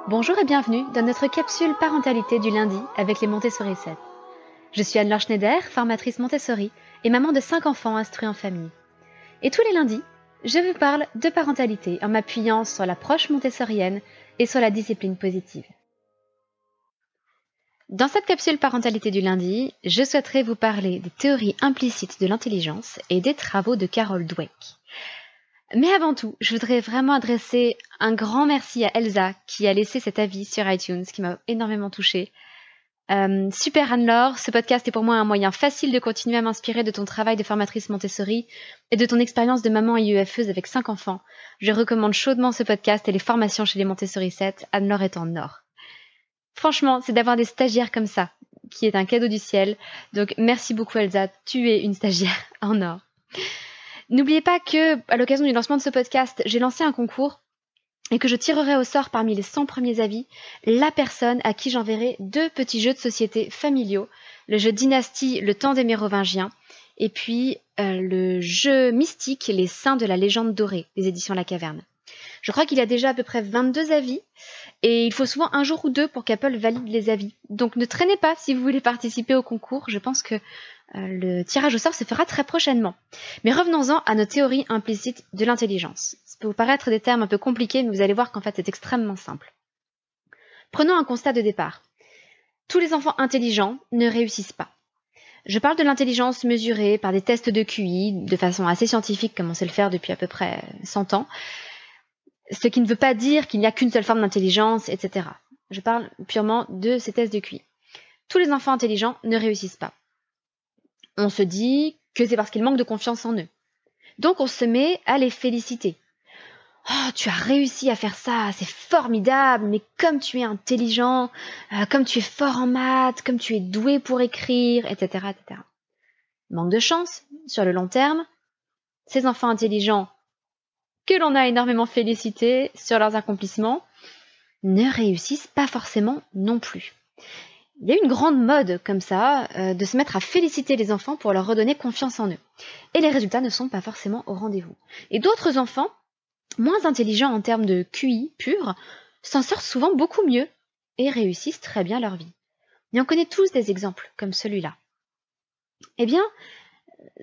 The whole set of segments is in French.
Bonjour et bienvenue dans notre capsule parentalité du lundi avec les Montessori 7. Je suis Anne-Laure Schneider, formatrice Montessori et maman de 5 enfants instruits en famille. Et tous les lundis, je vous parle de parentalité en m'appuyant sur l'approche montessorienne et sur la discipline positive. Dans cette capsule parentalité du lundi, je souhaiterais vous parler des théories implicites de l'intelligence et des travaux de Carol Dweck. Mais avant tout, je voudrais vraiment adresser un grand merci à Elsa qui a laissé cet avis sur iTunes qui m'a énormément touchée. Super Anne-Laure, ce podcast est pour moi un moyen facile de continuer à m'inspirer de ton travail de formatrice Montessori et de ton expérience de maman IEFeuse avec 5 enfants. Je recommande chaudement ce podcast et les formations chez les Montessori 7, Anne-Laure est en or. Franchement, c'est d'avoir des stagiaires comme ça, qui est un cadeau du ciel. Donc merci beaucoup Elsa, tu es une stagiaire en or. N'oubliez pas que, à l'occasion du lancement de ce podcast, j'ai lancé un concours et que je tirerai au sort parmi les 100 premiers avis la personne à qui j'enverrai 2 petits jeux de société familiaux, le jeu Dynastie, le temps des Mérovingiens, et puis le jeu mystique, les saints de la légende dorée, des éditions La Caverne. Je crois qu'il y a déjà à peu près 22 avis, et il faut souvent un jour ou 2 pour qu'Apple valide les avis. Donc ne traînez pas si vous voulez participer au concours, je pense que le tirage au sort se fera très prochainement. Mais revenons-en à nos théories implicites de l'intelligence. Ça peut vous paraître des termes un peu compliqués, mais vous allez voir qu'en fait c'est extrêmement simple. Prenons un constat de départ. Tous les enfants intelligents ne réussissent pas. Je parle de l'intelligence mesurée par des tests de QI, de façon assez scientifique comme on sait le faire depuis à peu près 100 ans, ce qui ne veut pas dire qu'il n'y a qu'une seule forme d'intelligence, etc. Je parle purement de ces tests de QI. Tous les enfants intelligents ne réussissent pas. On se dit que c'est parce qu'ils manquent de confiance en eux. Donc on se met à les féliciter. « Oh, tu as réussi à faire ça, c'est formidable, mais comme tu es intelligent, comme tu es fort en maths, comme tu es doué pour écrire, etc. etc. » Manque de chance, sur le long terme, ces enfants intelligents que l'on a énormément félicités sur leurs accomplissements ne réussissent pas forcément non plus. Il y a une grande mode comme ça de se mettre à féliciter les enfants pour leur redonner confiance en eux. Et les résultats ne sont pas forcément au rendez-vous. Et d'autres enfants, moins intelligents en termes de QI pur, s'en sortent souvent beaucoup mieux et réussissent très bien leur vie. Et on connaît tous des exemples comme celui-là. Eh bien,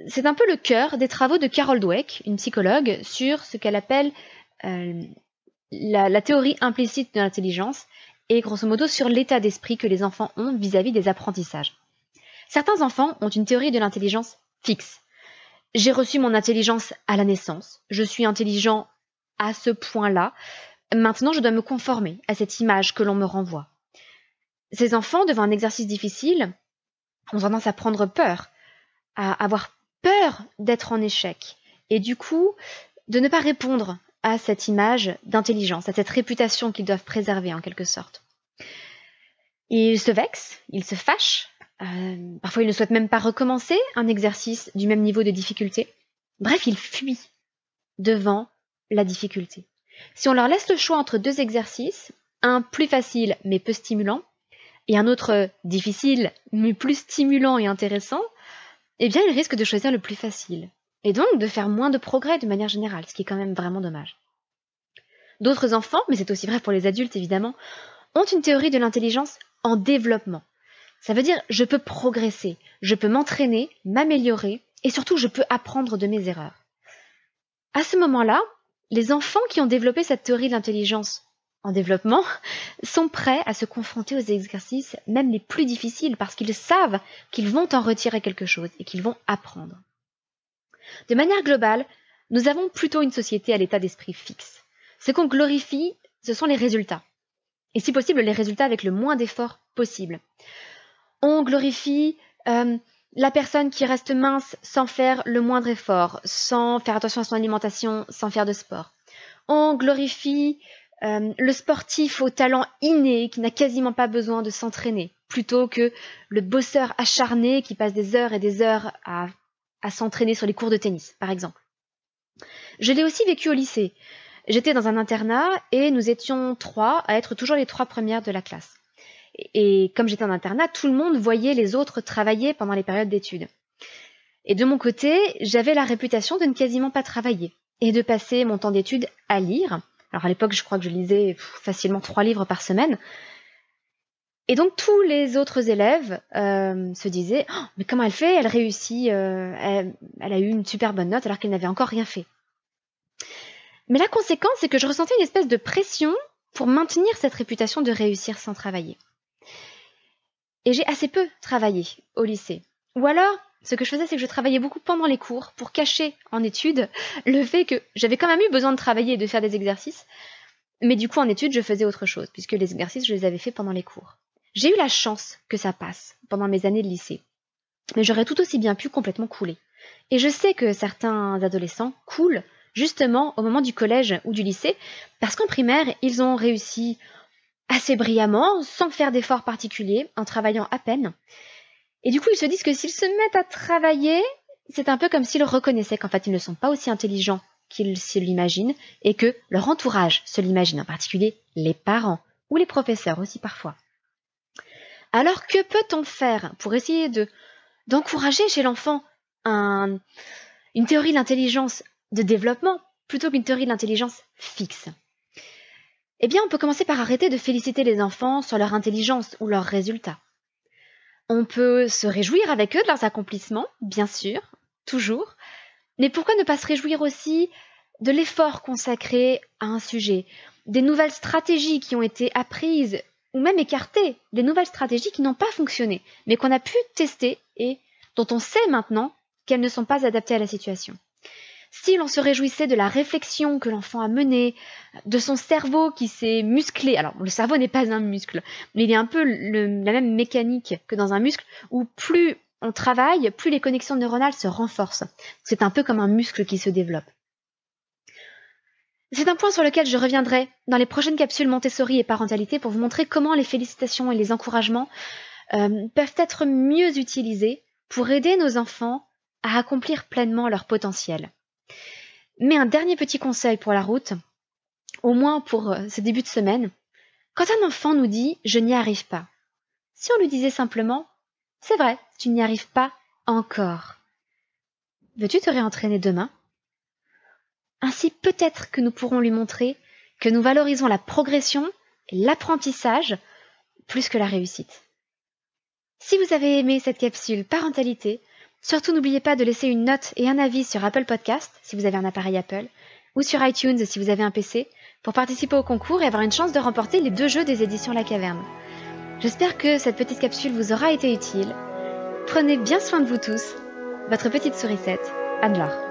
c'est un peu le cœur des travaux de Carol Dweck, une psychologue, sur ce qu'elle appelle la théorie implicite de l'intelligence, et grosso modo sur l'état d'esprit que les enfants ont vis-à-vis des apprentissages. Certains enfants ont une théorie de l'intelligence fixe. J'ai reçu mon intelligence à la naissance, je suis intelligent à ce point-là, maintenant je dois me conformer à cette image que l'on me renvoie. Ces enfants, devant un exercice difficile, ont tendance à prendre peur, à avoir peur d'être en échec, et du coup, de ne pas répondre à cette image d'intelligence, à cette réputation qu'ils doivent préserver en quelque sorte. Ils se vexent, ils se fâchent, parfois ils ne souhaitent même pas recommencer un exercice du même niveau de difficulté. Bref, ils fuient devant la difficulté. Si on leur laisse le choix entre 2 exercices, un plus facile mais peu stimulant, et un autre difficile mais plus stimulant et intéressant, eh bien ils risquent de choisir le plus facile. Et donc de faire moins de progrès de manière générale, ce qui est quand même vraiment dommage. D'autres enfants, mais c'est aussi vrai pour les adultes évidemment, ont une théorie de l'intelligence en développement. Ça veut dire je peux progresser, je peux m'entraîner, m'améliorer, et surtout je peux apprendre de mes erreurs. À ce moment-là, les enfants qui ont développé cette théorie de l'intelligence en développement sont prêts à se confronter aux exercices même les plus difficiles parce qu'ils savent qu'ils vont en retirer quelque chose et qu'ils vont apprendre. De manière globale, nous avons plutôt une société à l'état d'esprit fixe. Ce qu'on glorifie, ce sont les résultats. Et si possible, les résultats avec le moins d'efforts possible. On glorifie la personne qui reste mince sans faire le moindre effort, sans faire attention à son alimentation, sans faire de sport. On glorifie le sportif au talent inné qui n'a quasiment pas besoin de s'entraîner, plutôt que le bosseur acharné qui passe des heures et des heures à s'entraîner sur les cours de tennis, par exemple. Je l'ai aussi vécu au lycée. J'étais dans un internat et nous étions 3 à être toujours les 3 premières de la classe. Et comme j'étais en internat, tout le monde voyait les autres travailler pendant les périodes d'études. Et de mon côté, j'avais la réputation de ne quasiment pas travailler et de passer mon temps d'études à lire, Alors à l'époque, je crois que je lisais facilement 3 livres par semaine. Et donc tous les autres élèves se disaient oh, mais comment elle fait? Elle réussit, elle a eu une super bonne note alors qu'elle n'avait encore rien fait. Mais la conséquence, c'est que je ressentais une espèce de pression pour maintenir cette réputation de réussir sans travailler. Et j'ai assez peu travaillé au lycée. Ou alors, ce que je faisais, c'est que je travaillais beaucoup pendant les cours pour cacher en études le fait que j'avais quand même eu besoin de travailler et de faire des exercices. Mais du coup, en études, je faisais autre chose, puisque les exercices, je les avais faits pendant les cours. J'ai eu la chance que ça passe pendant mes années de lycée. Mais j'aurais tout aussi bien pu complètement couler. Et je sais que certains adolescents coulent justement au moment du collège ou du lycée, parce qu'en primaire, ils ont réussi assez brillamment, sans faire d'efforts particuliers, en travaillant à peine. Et du coup, ils se disent que s'ils se mettent à travailler, c'est un peu comme s'ils reconnaissaient qu'en fait, ils ne sont pas aussi intelligents qu'ils se l'imaginent, et que leur entourage se l'imagine, en particulier les parents, ou les professeurs aussi parfois. Alors, que peut-on faire pour essayer d'encourager chez l'enfant une théorie de l'intelligence de développement, plutôt qu'une théorie de l'intelligence fixe? Eh bien, on peut commencer par arrêter de féliciter les enfants sur leur intelligence ou leurs résultats. On peut se réjouir avec eux de leurs accomplissements, bien sûr, toujours, mais pourquoi ne pas se réjouir aussi de l'effort consacré à un sujet, des nouvelles stratégies qui ont été apprises ou même écartées, des nouvelles stratégies qui n'ont pas fonctionné, mais qu'on a pu tester et dont on sait maintenant qu'elles ne sont pas adaptées à la situation. Si l'on se réjouissait de la réflexion que l'enfant a menée, de son cerveau qui s'est musclé, alors le cerveau n'est pas un muscle, mais il est un peu la même mécanique que dans un muscle, où plus on travaille, plus les connexions neuronales se renforcent. C'est un peu comme un muscle qui se développe. C'est un point sur lequel je reviendrai dans les prochaines capsules Montessori et parentalité pour vous montrer comment les félicitations et les encouragements peuvent être mieux utilisés pour aider nos enfants à accomplir pleinement leur potentiel. Mais un dernier petit conseil pour la route, au moins pour ce début de semaine, quand un enfant nous dit « je n'y arrive pas », si on lui disait simplement « c'est vrai, tu n'y arrives pas encore. Veux-tu te réentraîner demain ?» Ainsi peut-être que nous pourrons lui montrer que nous valorisons la progression et l'apprentissage plus que la réussite. Si vous avez aimé cette capsule parentalité, surtout n'oubliez pas de laisser une note et un avis sur Apple Podcast si vous avez un appareil Apple, ou sur iTunes si vous avez un PC, pour participer au concours et avoir une chance de remporter les 2 jeux des éditions La Caverne. J'espère que cette petite capsule vous aura été utile. Prenez bien soin de vous tous. Votre petite sourisette, Anne-Laure.